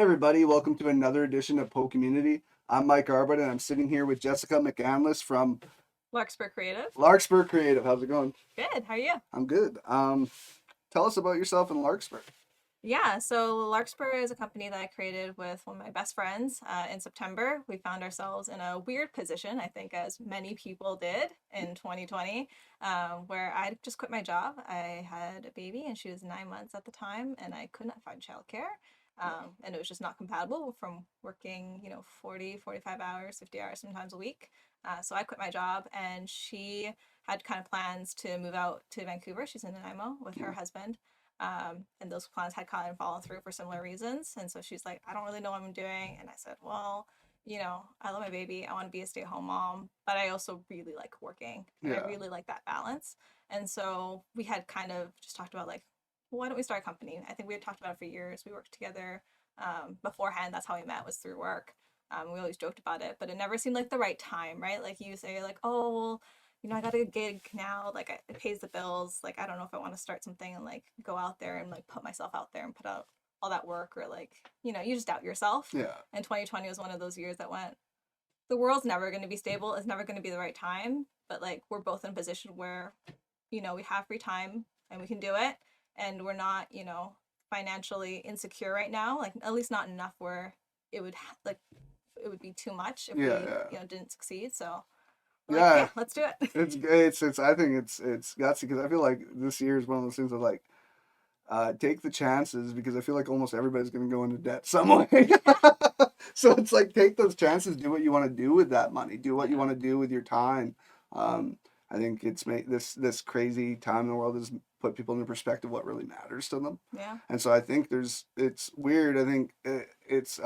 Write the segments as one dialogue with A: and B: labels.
A: everybody, welcome to another edition of PoCommunity. I'm Mike Arbut and I'm sitting here with Jessica McAndless from
B: Larkspur Creative.
A: Larkspur Creative. How's it going?
B: Good. How are you?
A: I'm good. Tell us about yourself and Larkspur.
B: Yeah, so Larkspur is a company that I created with one of my best friends in September. We found ourselves in a weird position, I think, as many people did in 2020, where I just quit my job. I had a baby and she was 9 months at the time, and I could not find childcare. And it was just not compatible from working, 40, 45 hours, 50 hours sometimes a week. So I quit my job, and she had kind of plans to move out to Vancouver. She's in Nanaimo with her husband. And those plans had kind of fallen through for similar reasons. And so she's like, I don't really know what I'm doing. And I said, well, I love my baby. I want to be a stay-at-home mom, but I also really like working and I
A: Yeah,
B: really like that balance. And so we had kind of just talked about like, well, why don't we start a company? I think we had talked about it for years. We worked together beforehand. That's how we met, was through work. We always joked about it, but it never seemed like the right time, right? Like you say, like, oh, well, I got a gig now, like it pays the bills. Like, I don't know if I want to start something and like go out there and like put myself out there and put out all that work, or like, you just doubt yourself.
A: yeah,
B: And 2020 was one of those years that went, the world's never going to be stable. It's never going to be the right time. But like, we're both in a position where, we have free time and we can do it. And we're not, financially insecure right now. Like, at least not enough where it would, like, it would be too much if
A: yeah,
B: we,
A: yeah.
B: didn't succeed. So, like,
A: Yeah,
B: yeah, let's do it.
A: it's I think it's gutsy because I feel like this year is one of those things that like take the chances because I feel like almost everybody's gonna go into debt some way. So it's like take those chances, do what you want to do with that money, do what you
B: Yeah.
A: want to do with your time. I think it's made this crazy time in the world has put people into perspective what really matters to them.
B: Yeah.
A: And so I think it's weird. I think it's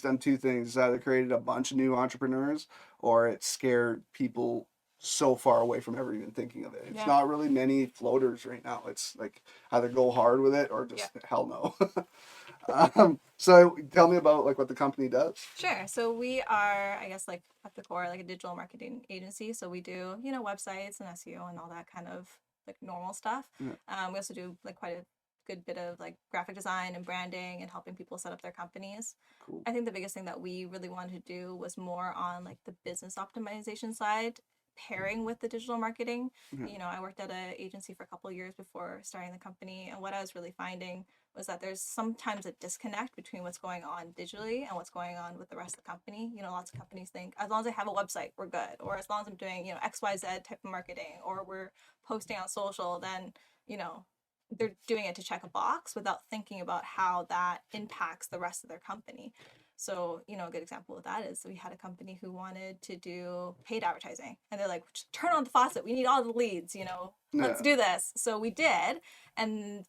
A: done two things. It's either created a bunch of new entrepreneurs or it scared people so far away from ever even thinking of it. It's
B: Yeah.
A: not really many floaters right now. It's like either go hard with it or
B: Yeah.
A: just hell no. So tell me about like what the company does.
B: Sure. So we are, I guess, like at the core, like a digital marketing agency. So we do, websites and SEO and all that kind of like normal stuff.
A: Yeah,
B: We also do like quite a good bit of like graphic design and branding and helping people set up their companies.
A: cool.
B: I think the biggest thing that we really wanted to do was more on like the business optimization side, pairing with the digital marketing.
A: Yeah,
B: I worked at an agency for a couple of years before starting the company, and what I was really finding was that there's sometimes a disconnect between what's going on digitally and what's going on with the rest of the company. Lots of companies think as long as I have a website, we're good, or as long as I'm doing, XYZ type of marketing, or we're posting on social, then, you know, they're doing it to check a box without thinking about how that impacts the rest of their company. So, a good example of that is we had a company who wanted to do paid advertising, and they're like, just turn on the faucet. We need all the leads, let's
A: yeah,
B: do this. So we did. And,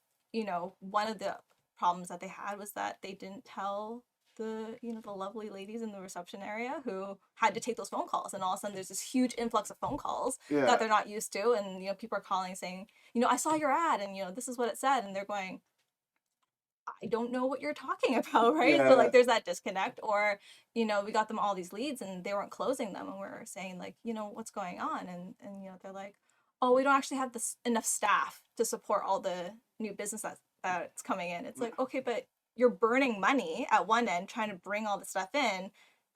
B: one of the problems that they had was that they didn't tell the lovely ladies in the reception area who had to take those phone calls. And all of a sudden there's this huge influx of phone calls that
A: yeah,
B: they're not used to. And, people are calling saying, I saw your ad and, this is what it said. And they're going, I don't know what you're talking about, right? So
A: yeah,
B: like there's that disconnect. Or, we got them all these leads and they weren't closing them, and we're saying like, what's going on? And they're like, oh, we don't actually have this enough staff to support all the new business that's coming in. It's like, okay, but you're burning money at one end trying to bring all the stuff in,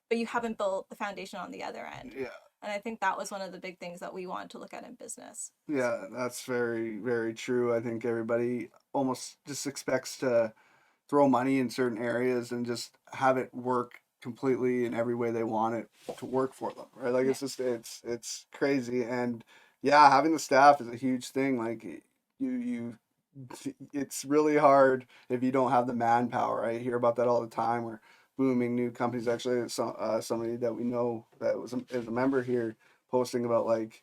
B: but you haven't built the foundation on the other end.
A: yeah.
B: And I think that was one of the big things that we wanted to look at in business.
A: Yeah, that's very, very true. I think everybody almost just expects to throw money in certain areas and just have it work completely in every way they want it to work for them, right? Like
B: Yeah.
A: it's crazy. And yeah, having the staff is a huge thing. Like you it's really hard if you don't have the manpower. I hear about that all the time where booming new companies. Actually, somebody that we know that is a member here posting about like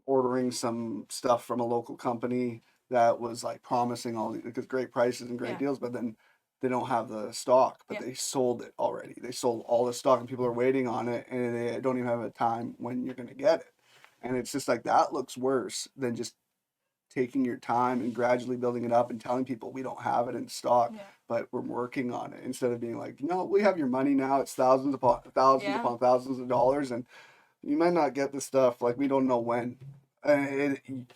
A: ordering some stuff from a local company that was like promising all these because great prices and great
B: Yeah.
A: deals, but then they don't have the stock, but
B: Yeah.
A: they sold it already. They sold all the stock and people are waiting on it and they don't even have a time when you're going to get it. And it's just like that looks worse than just taking your time and gradually building it up and telling people we don't have it in stock,
B: Yeah.
A: but we're working on it instead of being like, no, we have your money now. It's
B: Yeah.
A: thousands of dollars, and you might not get the stuff. Like we don't know when, and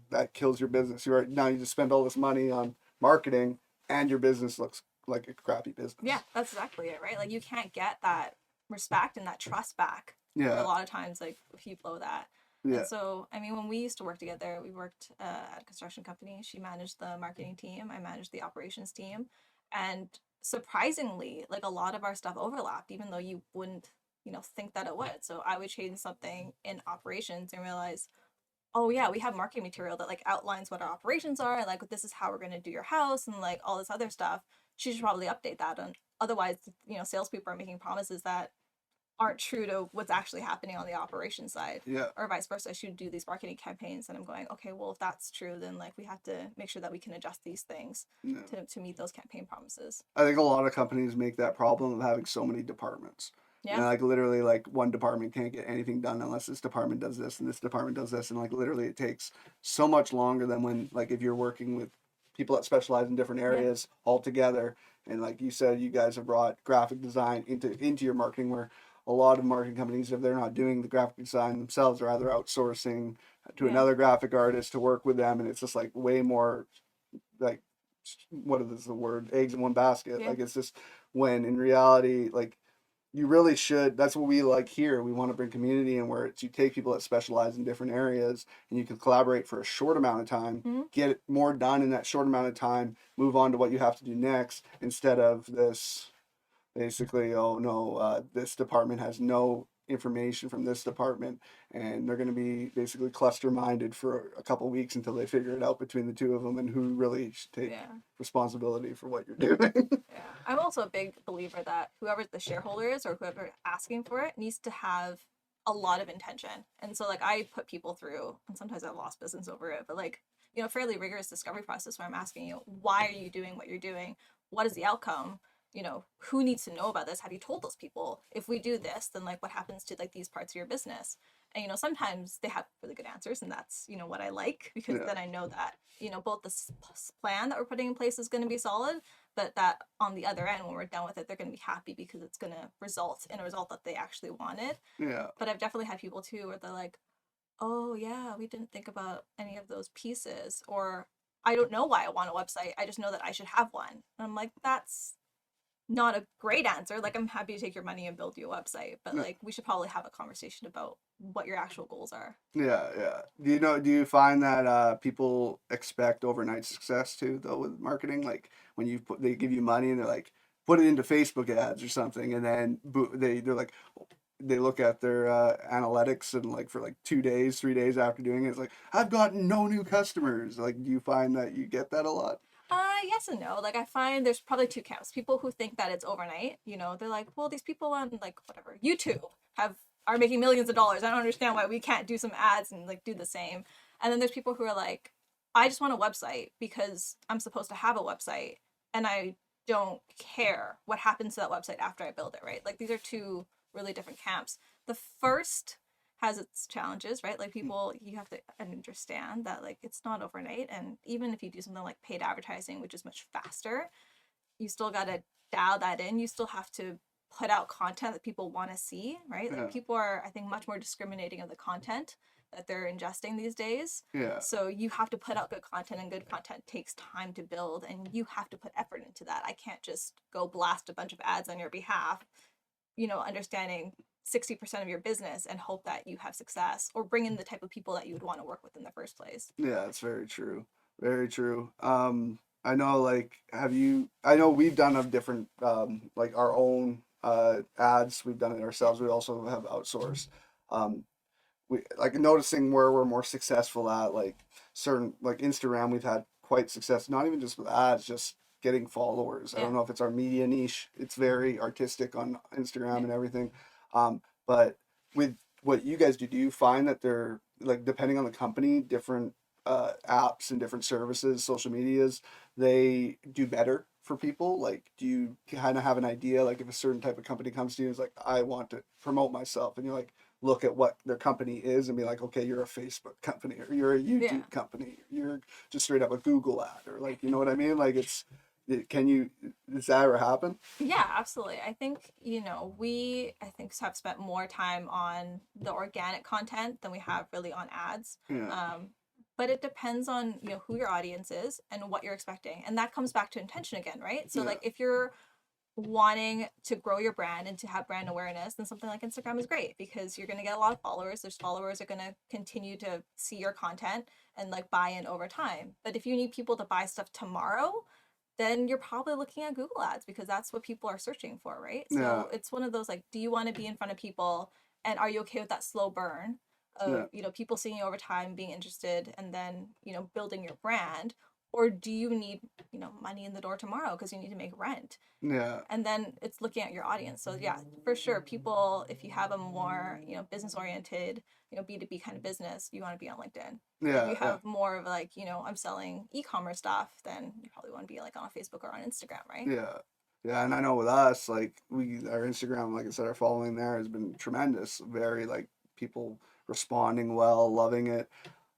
A: that kills your business. You're right now. You just spend all this money on marketing, and your business looks like a crappy
B: Yeah,
A: business.
B: that's exactly it, right? Like you can't get that respect and that trust back a
A: Yeah,
B: lot of times, like if you blow that.
A: yeah,
B: And so, I mean, when we used to work together, we worked at a construction company. She managed the marketing team, I managed the operations team. And surprisingly, like a lot of our stuff overlapped, even though you wouldn't, think that it would. So I would change something in operations and realize, oh yeah, we have marketing material that like outlines what our operations are and like this is how we're going to do your house and like all this other stuff. She should probably update that. And otherwise, salespeople are making promises that aren't true to what's actually happening on the operations side,
A: yeah.
B: or vice versa. I should do these marketing campaigns, and I'm going, okay, well, if that's true, then like we have to make sure that we can adjust these things
A: Yeah.
B: to meet those campaign promises.
A: I think a lot of companies make that problem of having so many departments. And
B: Yeah,
A: like literally like one department can't get anything done unless this department does this and this department does this and like literally it takes so much longer than when like if you're working with people that specialize in different
B: yeah,
A: areas all together. And like you said, you guys have brought graphic design into your marketing where a lot of marketing companies, if they're not doing the graphic design themselves, are either outsourcing to
B: yeah,
A: another graphic artist to work with them, and it's just like way more like what is the word, eggs in one basket.
B: yeah.
A: Like it's just when in reality like you really should, that's what we like here. We want to bring community in where it's you take people that specialize in different areas and you can collaborate for a short amount of time,
B: Mm-hmm.
A: get more done in that short amount of time, move on to what you have to do next instead of this basically, oh no, this department has no information from this department, and they're going to be basically cluster minded for a couple weeks until they figure it out between the two of them and who really should take
B: Yeah.
A: responsibility for what you're doing.
B: Yeah, I'm also a big believer that whoever the shareholder is or whoever asking for it needs to have a lot of intention. And so like I put people through, and sometimes I've lost business over it, but like, fairly rigorous discovery process where I'm asking you, why are you doing what you're doing? What is the outcome? Who needs to know about this? Have you told those people? If we do this, then like what happens to like these parts of your business? And sometimes they have really good answers, and that's what I like, because
A: Yeah,
B: then I know that both the plan that we're putting in place is going to be solid, but that on the other end, when we're done with it, they're going to be happy because it's going to result in a result that they actually wanted.
A: yeah,
B: But I've definitely had people too where they're like, oh yeah, we didn't think about any of those pieces, or I don't know why I want a website, I just know that I should have one. And I'm like, that's not a great answer. Like, I'm happy to take your money and build you a website, but
A: yeah,
B: like we should probably have a conversation about what your actual goals are.
A: yeah, yeah. Do you find that people expect overnight success too, though, with marketing? Like when they give you money and they're like, put it into Facebook ads or something, and then they're like, they look at their analytics and like for like 2 days, 3 days after doing it, it's like I've gotten no new customers. Like, do you find that you get that a lot?
B: Yes and no. Like I find there's probably two camps. People who think that it's overnight, they're like, well, these people on like whatever YouTube have are making millions of dollars. I don't understand why we can't do some ads and like do the same. And then there's people who are like, I just want a website because I'm supposed to have a website and I don't care what happens to that website after I build it, right? Like these are two really different camps. The first has its challenges, right? Like people, you have to understand that like it's not overnight, and even if you do something like paid advertising, which is much faster, you still got to dial that in. You still have to put out content that people want to see, right? Like
A: Yeah,
B: people are, I think, much more discriminating of the content that they're ingesting these days.
A: yeah,
B: So you have to put out good content, and good content takes time to build, and you have to put effort into that. I can't just go blast a bunch of ads on your behalf, understanding 60% of your business and hope that you have success, or bring in the type of people that you would want to work with in the first place.
A: yeah. It's very true. Very true. I know. Like, have you? I know we've done a different, like our own ads. We've done it ourselves. We also have outsourced. Um, we like noticing where we're more successful at like certain like Instagram we've had quite success not even just with ads just getting followers. I
B: Yeah,
A: don't know if it's our media niche, it's very artistic on Instagram
B: yeah.
A: and everything, but with what you guys do, do you find that they're like depending on the company different apps and different services social medias they do better for people? Like do you kind of have an idea like if a certain type of company comes to you and is like I want to promote myself and you're like look at what their company is and be like, okay, you're a Facebook company or you're a
B: Yeah.
A: YouTube company, you're just straight up a Google ad or like, you know what I mean? Like can you, does that ever happen?
B: Yeah, absolutely. I think, I think have spent more time on the organic content than we have really on ads.
A: Yeah.
B: Um, but it depends on, you know, who your audience is and what you're expecting. And that comes back to intention again, right? So
A: Yeah.
B: like if you're wanting to grow your brand and to have brand awareness, then something like Instagram is great because you're going to get a lot of followers. Those followers are going to continue to see your content and like buy in over time. But if you need people to buy stuff tomorrow, then you're probably looking at Google ads because that's what people are searching for, right?
A: Yeah.
B: So it's one of those like, do you want to be in front of people and are you okay with that slow burn
A: Yeah.
B: of, you know, people seeing you over time, being interested, and then, you know, building your brand? Or do you need, you know, money in the door tomorrow because you need to make rent?
A: Yeah.
B: And then it's looking at your audience. So yeah, for sure, people, if you have a more, you know, business oriented, you know, B2B kind of business, you want to be on LinkedIn. If
A: Yeah.
B: you
A: Yeah.
B: have more of like, you know, I'm selling e-commerce stuff, then you probably want to be like on Facebook or on Instagram, right?
A: Yeah. Yeah, and I know with us, like our Instagram, like I said, our following there has been tremendous. Very like people responding well, loving it.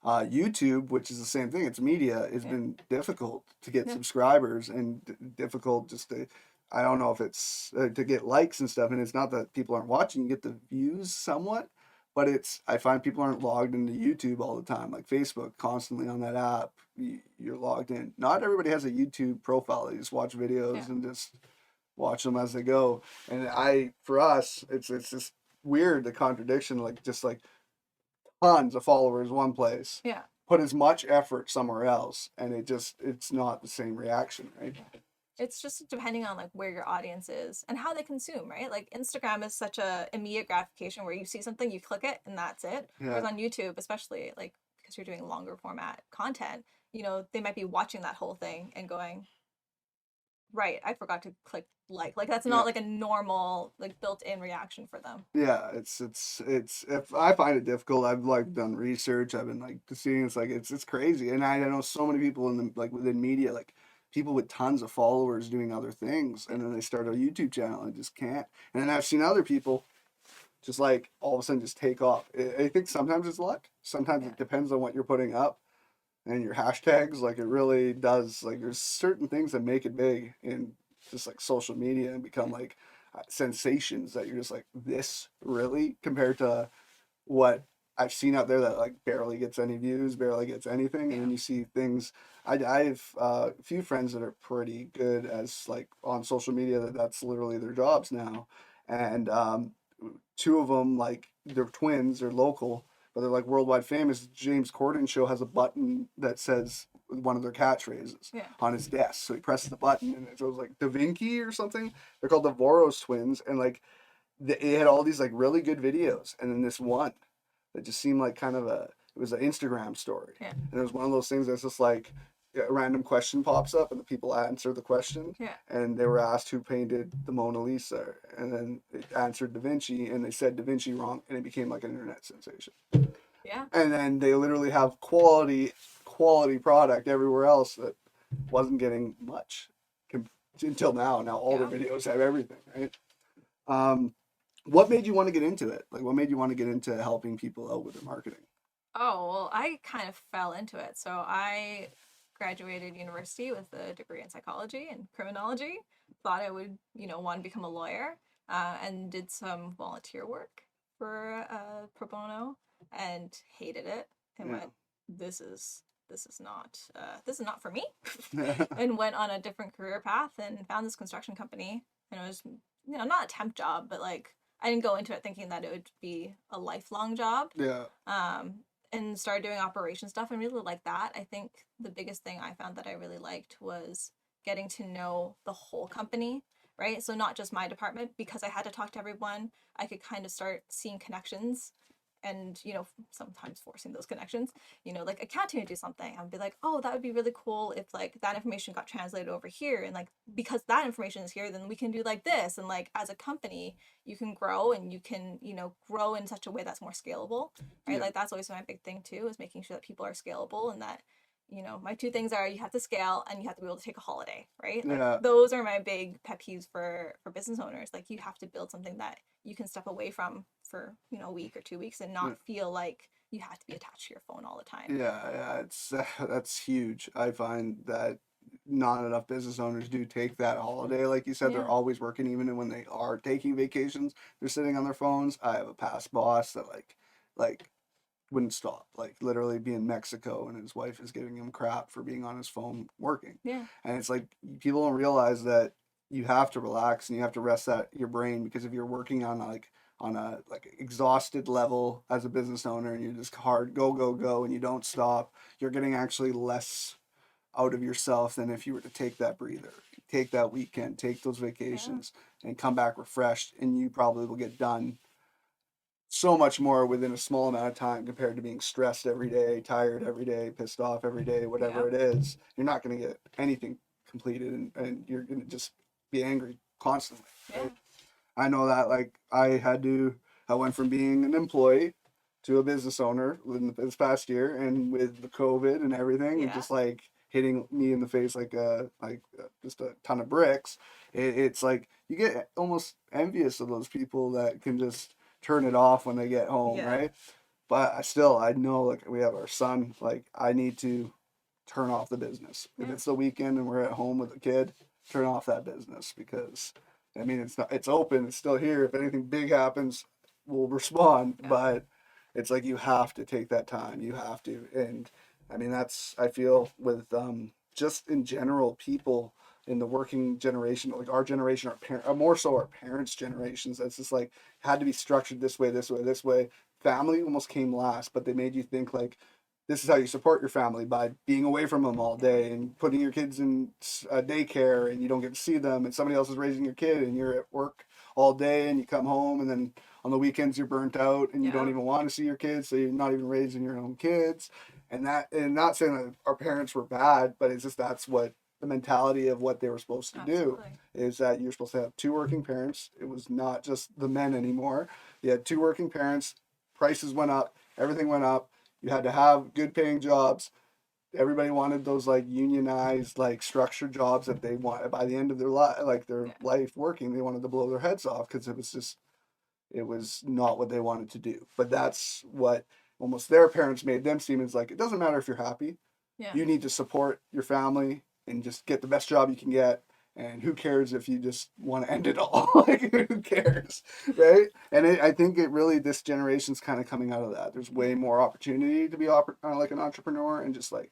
A: YouTube, which is the same thing, it's media, has
B: Yeah.
A: been difficult to get
B: Yeah.
A: subscribers and difficult just to, I don't know if it's to get likes and stuff. And it's not that people aren't watching, you get the views somewhat, but it's, I find people aren't logged into YouTube all the time, like Facebook, constantly on that app. You're logged in. Not everybody has a YouTube profile. They just watch
B: Yeah.
A: videos and just watch them as they go. And for us, it's just weird the contradiction, like just like tons of followers one place,
B: Yeah.
A: put as much effort somewhere else, and it's not the same reaction, right?
B: It's just depending on like where your audience is and how they consume, right? Like Instagram is such a immediate gratification where you see something, you click it, and that's it.
A: Yeah,
B: Whereas on YouTube, especially like because you're doing longer format content, you know, they might be watching that whole thing and going, right, I forgot to click like that's
A: yeah,
B: not like a normal like built-in reaction for them.
A: yeah. It's if I find it difficult, I've like done research. I've been like seeing it's like it's crazy, and I know so many people in the like within media, like people with tons of followers doing other things,
B: Yeah.
A: and then they start a YouTube channel and just can't. And then I've seen other people just like all of a sudden just take off. I think sometimes it's luck. Sometimes
B: Yeah.
A: it depends on what you're putting up and your hashtags. Like it really does. Like there's certain things that make it big in just like social media and become like sensations that you're just like this really compared to what I've seen out there that like barely gets any views, barely gets anything, and
B: Yeah.
A: then you see things. I have a few friends that are pretty good as like on social media that's literally their jobs now, and two of them like they're twins, they're local, but they're like worldwide famous. James Corden show has a button that says one of their catchphrases
B: Yeah.
A: on his desk, so he presses the button and it goes like Da Vinci or something. They're called the Voros twins, and like they had all these like really good videos, and then this one that just seemed like kind of a it was an Instagram story,
B: Yeah.
A: and it was one of those things that's just like a random question pops up and the people answer the question,
B: Yeah.
A: and they were asked who painted the Mona Lisa, and then it answered Da Vinci, and they said Da Vinci wrong, and it became like an internet sensation.
B: Yeah.
A: And then they literally have quality product everywhere else that wasn't getting much until now. Now all their
B: Yeah.
A: videos have everything, right? Um, what made you want to get into it? Like, what made you want to get into helping people out with their marketing?
B: Oh, well, I kind of fell into it. So I graduated university with a degree in psychology and criminology. Thought I would, you know, want to become a lawyer, and did some volunteer work for pro bono and hated it and
A: Yeah.
B: went, this is not for me,
A: Yeah.
B: and went on a different career path and found this construction company. And it was, you know, not a temp job, but like I didn't go into it thinking that it would be a lifelong job.
A: Yeah.
B: Um, and started doing operation stuff and really like that. I think the biggest thing I found that I really liked was getting to know the whole company, right? So not just my department, because I had to talk to everyone, I could kind of start seeing connections and, you know, sometimes forcing those connections, you know, like accounting to do something. I'd be like, oh, that would be really cool if like that information got translated over here. And like, because that information is here, then we can do like this. And like, as a company, you can grow and you can, you know, grow in such a way that's more scalable, right?
A: Yeah.
B: Like that's always my big thing too, is making sure that people are scalable and that, you know, my two things are you have to scale and you have to be able to take a holiday, right? Like
A: Yeah.
B: those are my big pet peeves for business owners. Like you have to build something that you can step away from for, you know, a week or 2 weeks and
A: Yeah.
B: not feel like you have to be attached to your phone all the time.
A: Yeah. Yeah. It's that's huge. I find that not enough business owners do take that holiday. Like you said, they're
B: Yeah.
A: always working, even when they are taking vacations. They're sitting on their phones. I have a past boss that like wouldn't stop. Like literally be in Mexico and his wife is giving him crap for being on his phone working.
B: Yeah.
A: And it's like people don't realize that you have to relax and you have to rest that your brain, because if you're working on a like exhausted level as a business owner and you're just hard go go go and you don't stop, you're getting actually less out of yourself than if you were to take that breather, take that weekend, take those
B: Yeah.
A: vacations and come back refreshed, and you probably will get done so much more within a small amount of time compared to being stressed every day, tired every day, pissed off every day, whatever
B: Yeah.
A: it is. You're not going to get anything completed, and you're going to just be angry constantly,
B: Yeah.
A: right? I know that like I went from being an employee to a business owner in this past year, and with the COVID and everything, and
B: Yeah.
A: just like hitting me in the face just a ton of bricks. It's like you get almost envious of those people that can just turn it off when they get home,
B: Yeah.
A: right? But I know like we have our son, like I need to turn off the business. If
B: Yeah.
A: it's the weekend and we're at home with a kid, turn off that business, because I mean it's not, it's open, it's still here. If anything big happens, we'll respond.
B: Yeah.
A: But it's like you have to take that time. You have to. And I mean that's I feel with just in general people in the working generation, like our generation, our parent, more so our parents' generations. That's just like had to be structured this way, this way, this way. Family almost came last, but they made you think like this is how you support your family, by being away from them all
B: Yeah.
A: day and putting your kids in daycare and you don't get to see them, and somebody else is raising your kid and you're at work all day and you come home and then on the weekends you're burnt out and you don't
B: Yeah.
A: even want to see your kids, so you're not even raising your own kids. And not saying that our parents were bad, but it's just that's what the mentality of what they were supposed to do
B: Absolutely.
A: is, that you're supposed to have two working parents. It was not just the men anymore. You had two working parents, prices went up, everything went up, you had to have good paying jobs. Everybody wanted those like unionized, like structured jobs that they want by the end of their life, like their
B: Yeah.
A: life working. They wanted to blow their heads off because it was not what they wanted to do. But that's what almost their parents made them seem, is like it doesn't matter if you're happy.
B: Yeah.
A: You need to support your family and just get the best job you can get. And who cares if you just want to end it all? Like, who cares, right? And I think it really, this generation's kind of coming out of that. There's way
B: Yeah.
A: more opportunity to be like an entrepreneur and just like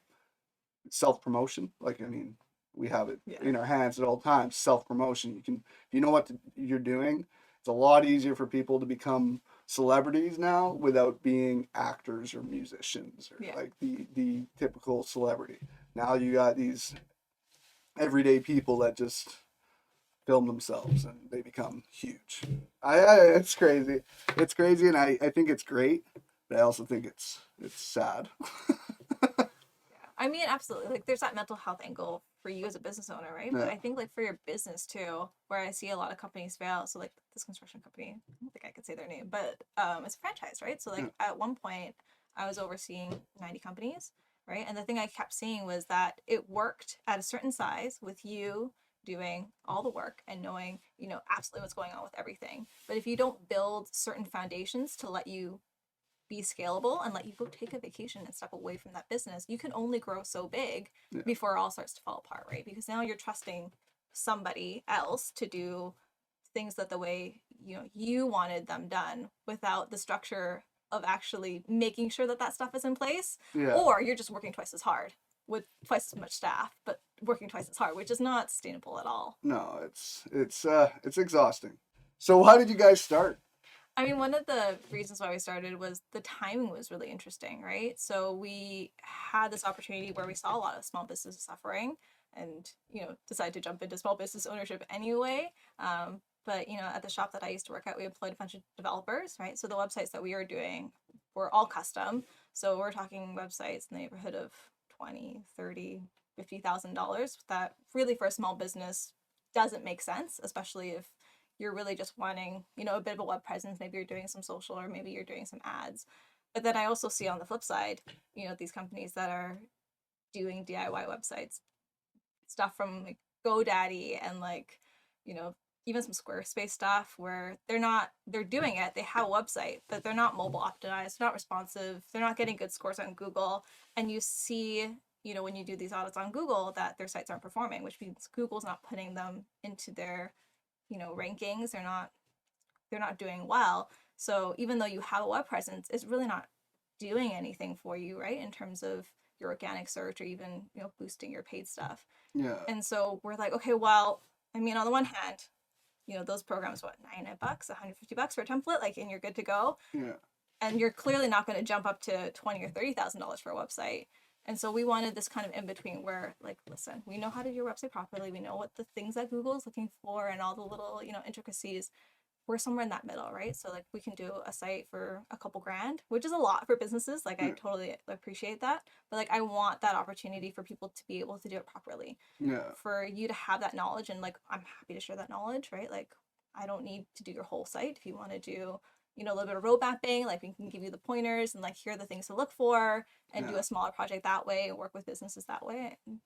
A: self promotion. Like, I mean, we have it
B: Yeah.
A: in our hands at all times. Self promotion. You can, if you know what you're doing, it's a lot easier for people to become celebrities now without being actors or musicians or
B: Yeah.
A: like the typical celebrity. Now you got these everyday people that just film themselves and they become huge. It's crazy. It's crazy, and I think it's great, but I also think it's sad.
B: Yeah. I mean, absolutely. Like, there's that mental health angle for you as a business owner, right? But
A: Yeah.
B: I think, like, for your business too, where I see a lot of companies fail. So, like, this construction company, I don't think I could say their name, but it's a franchise, right? So,
A: Yeah.
B: like, at one point, I was overseeing 90 companies, right? And the thing I kept seeing was that it worked at a certain size with you doing all the work and knowing, absolutely what's going on with everything. But if you don't build certain foundations to let you be scalable and let you go take a vacation and step away from that business, you can only grow so big
A: Yeah.
B: before it all starts to fall apart, right? Because now you're trusting somebody else to do things that the way you wanted them done without the structure of actually making sure that that stuff is in place,
A: Yeah.
B: or you're just working twice as hard with twice as much staff but working twice as hard, which is not sustainable at all.
A: No, it's exhausting. So how did you guys start?
B: I mean, one of the reasons why we started was the timing was really interesting, right? So we had this opportunity where we saw a lot of small businesses suffering and, decided to jump into small business ownership anyway. But, at the shop that I used to work at, we employed a bunch of developers, right? So the websites that we were doing were all custom. So we're talking websites in the neighborhood of 20, 30, $50,000 that really for a small business doesn't make sense, especially if you're really just wanting, a bit of a web presence. Maybe you're doing some social or maybe you're doing some ads. But then I also see on the flip side, these companies that are doing DIY websites, stuff from like GoDaddy and like, you know, even some Squarespace stuff where they're doing it, they have a website, but they're not mobile optimized, not responsive, they're not getting good scores on Google. And you see, when you do these audits on Google that their sites aren't performing, which means Google's not putting them into their rankings. They're not doing well. So even though you have a web presence, it's really not doing anything for you, right? In terms of your organic search or even, boosting your paid stuff.
A: Yeah.
B: And so we're like, okay, well, I mean, on the one hand, those programs, what, $99, $150 for a template, like, and you're good to go.
A: Yeah.
B: And you're clearly not going to jump up to $20,000 or $30,000 for a website. And so we wanted this kind of in between where, like, listen, we know how to do your website properly. We know what the things that Google is looking for and all the little, intricacies. We're somewhere in that middle, right? So like we can do a site for a couple grand, which is a lot for businesses. Like I
A: Yeah.
B: totally appreciate that. But like I want that opportunity for people to be able to do it properly.
A: Yeah.
B: For you to have that knowledge, and like I'm happy to share that knowledge, right? Like I don't need to do your whole site. If you want to do, a little bit of road mapping, like we can give you the pointers and like here are the things to look for and do
A: Yeah.
B: a smaller project that way and work with businesses that way. And,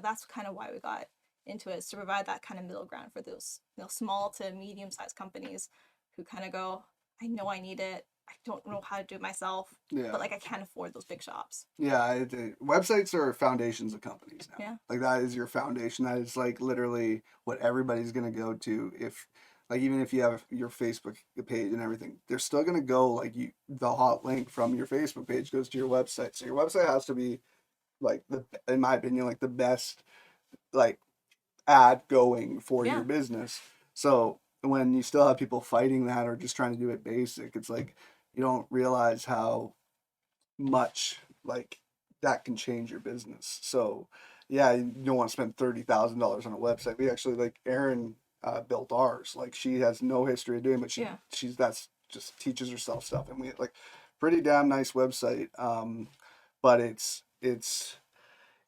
B: that's kind of why we got into it, is to provide that kind of middle ground for those, small to medium sized companies who kind of go, I know I need it. I don't know how to do it myself,
A: Yeah.
B: but like I can't afford those big shops.
A: Yeah, websites are foundations of companies now.
B: Yeah.
A: Like that is your foundation. That is like literally what everybody's gonna go to. If like even if you have your Facebook page and everything, they're still gonna go like the hot link from your Facebook page goes to your website. So your website has to be like in my opinion, like the best like ad going for your
B: Yeah.
A: business. So when you still have people fighting that or just trying to do it basic, it's like you don't realize how much like that can change your business. So yeah, you don't want to spend $30,000 on a website. We actually like Erin built ours. Like she has no history of doing, but
B: Yeah.
A: she's that's just teaches herself stuff, and we like pretty damn nice website. But it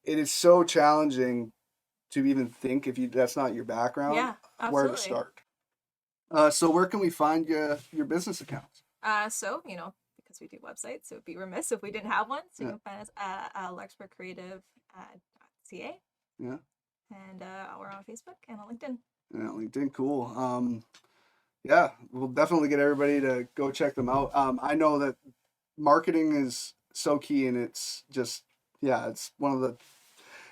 A: is so challenging to even think if you that's not your background
B: Yeah.
A: where to
B: Absolutely.
A: start. So where can we find your business accounts?
B: So, because we do websites, it would be remiss if we didn't have one. So you
A: Yeah,
B: can find us at Larkspur Creative .ca,
A: yeah,
B: and we're on Facebook and on LinkedIn.
A: yeah. LinkedIn, cool. Yeah, we'll definitely get everybody to go check them out. I know that marketing is so key, and it's just yeah, it's one of the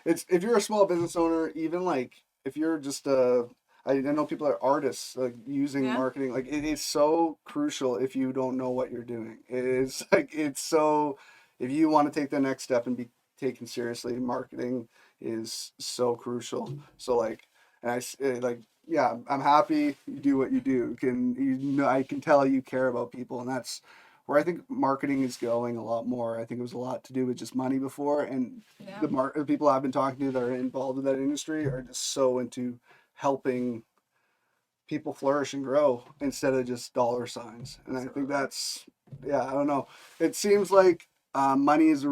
A: it's if you're a small business owner, even like if you're just I know people are artists like using
B: Yeah.
A: marketing like it is so crucial if you don't know what you're doing. It is like it's so if you want to take the next step and be taken seriously, marketing is so crucial. So like and like yeah, I'm happy you do what you do. Can you know I can tell you care about people, and that's where I think marketing is going a lot more. I think it was a lot to do with just money before, and
B: Yeah.
A: the people I've been talking to that are involved in that industry are just so into helping people flourish and grow instead of just dollar signs. And I think
B: Absolutely.
A: that's yeah, I don't know. It seems like money is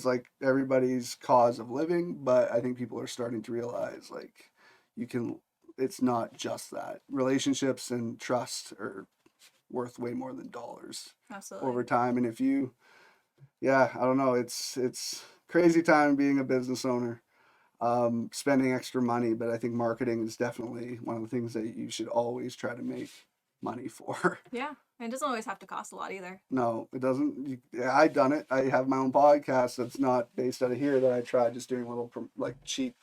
A: like everybody's cause of living, but I think people are starting to realize like you can. It's not just that. Relationships and trust are worth way more than dollars
B: Absolutely.
A: over time. And if you yeah, I don't know. It's crazy time being a business owner, spending extra money, but I think marketing is definitely one of the things that you should always try to make money for.
B: Yeah. And it doesn't always have to cost a lot either.
A: No, it doesn't. Yeah, I've done it. I have my own podcast that's not based out of here that I tried just doing little like cheap.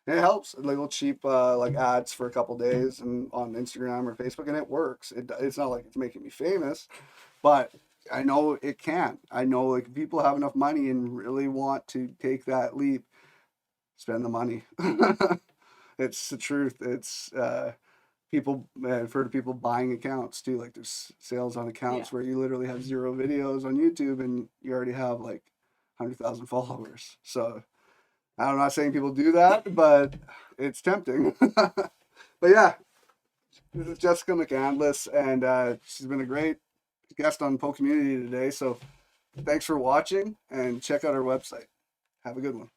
A: And it helps little cheap like ads for a couple days and on Instagram or Facebook, and it works. It's not like it's making me famous, but I know it can. I know like if people have enough money and really want to take that leap, spend the money. It's the truth. It's people. I've heard of people buying accounts too. Like there's sales on
B: Yeah.
A: accounts where you literally have 0 videos on YouTube and you already have like 100,000 followers. So I'm not saying people do that, but it's tempting. But yeah, this is Jessica McAndless, and she's been a great guest on PoCommunity today. So thanks for watching and check out our website. Have a good one.